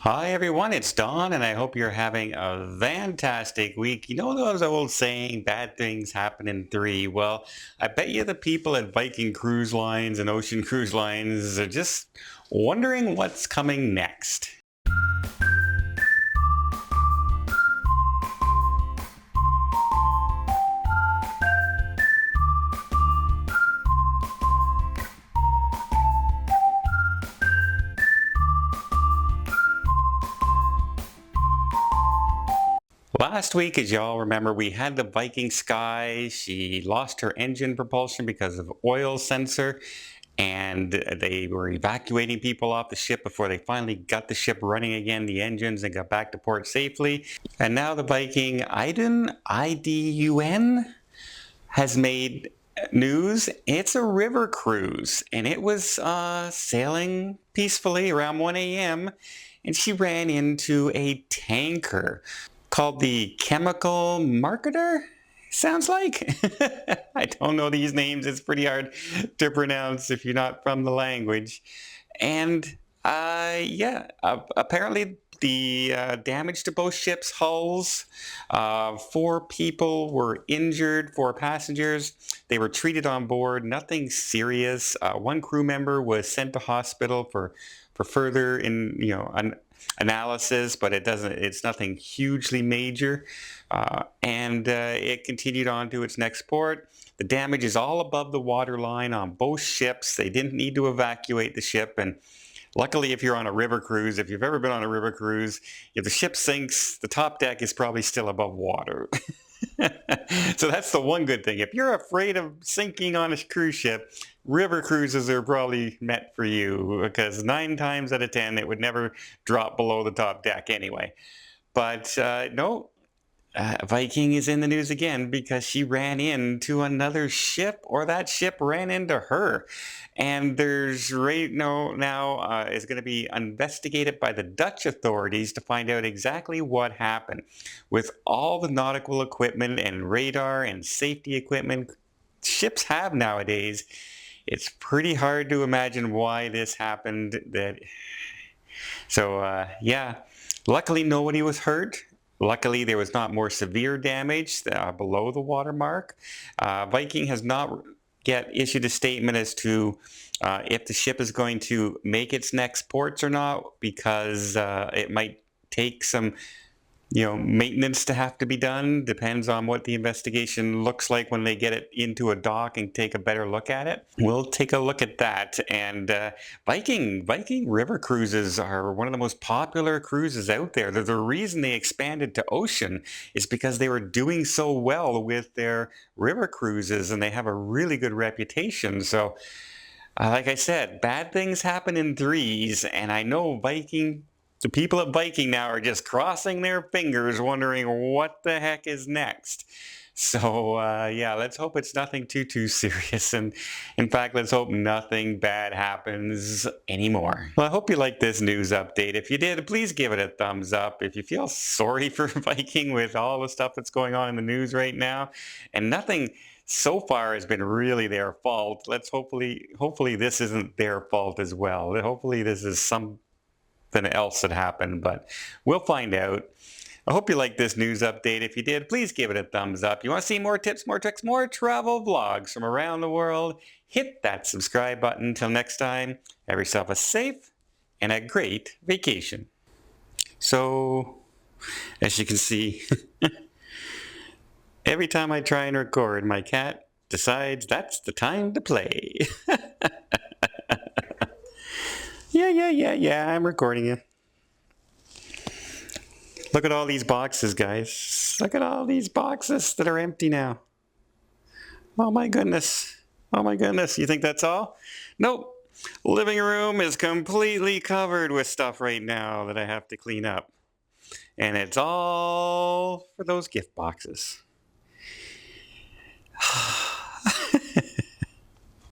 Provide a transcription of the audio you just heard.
Hi everyone, it's Don, and I hope you're having a fantastic week. You know those old saying, bad things happen in three? Well, I bet you the people at Viking Cruise Lines and Ocean Cruise Lines are just wondering what's coming next. Last week, as y'all remember, we had the Viking Sky. She lost her engine propulsion because of oil sensor, and they were evacuating people off the ship before they finally got the ship running again, the engines, and got back to port safely. And now the Viking Idun, Idun, has made news. It's a river cruise, and it was sailing peacefully around 1 a.m., and she ran into a tanker called the Chemical Marketer. Sounds like. I don't know these names. It's pretty hard to pronounce if you're not from the language. And apparently the damage to both ships' hulls. Four people were injured, four passengers. They were treated on board, nothing serious. One crew member was sent to hospital for further analysis, but it's nothing hugely major. And it continued on to its next port. The damage is all above the waterline on both ships. They didn't need to evacuate the ship, and luckily, if you're on a river cruise, if you've ever been on a river cruise, if the ship sinks, the top deck is probably still above water. So that's the one good thing. If you're afraid of sinking on a cruise ship, river cruises are probably meant for you, because 9 times out of 10, it would never drop below the top deck anyway. But no, Viking is in the news again because she ran into another ship, or that ship ran into her. And there's right now is going to be investigated by the Dutch authorities to find out exactly what happened. With all the nautical equipment and radar and safety equipment ships have nowadays, it's pretty hard to imagine why this happened. Yeah, luckily nobody was hurt. Luckily, there was not more severe damage below the watermark. Viking has not yet issued a statement as to if the ship is going to make its next ports or not, because it might take some maintenance to have to be done. Depends on what the investigation looks like when they get it into a dock and take a better look at it. We'll take a look at that. And Viking river cruises are one of the most popular cruises out there. The reason they expanded to ocean is because they were doing so well with their river cruises, and they have a really good reputation. So like I said, bad things happen in threes, and I know the people at Viking now are just crossing their fingers, wondering what the heck is next. So yeah, let's hope it's nothing too serious, and in fact, let's hope nothing bad happens anymore. Well, I hope you liked this news update. If you did, please give it a thumbs up. If you feel sorry for Viking with all the stuff that's going on in the news right now, and nothing so far has been really their fault. Let's hopefully this isn't their fault as well. Hopefully this is something else that happened, but we'll find out. I hope you liked this news update. If you did, please give it a thumbs up. You want to see more tips, more tricks, more travel vlogs from around the world? Hit that subscribe button. Until next time, have yourself a safe and a great vacation. So, as you can see, every time I try and record, my cat decides that's the time to play. Yeah, I'm recording you. Look at all these boxes, guys. Look at all these boxes that are empty now. Oh my goodness. Oh my goodness. You think that's all? Nope. Living room is completely covered with stuff right now that I have to clean up. And it's all for those gift boxes.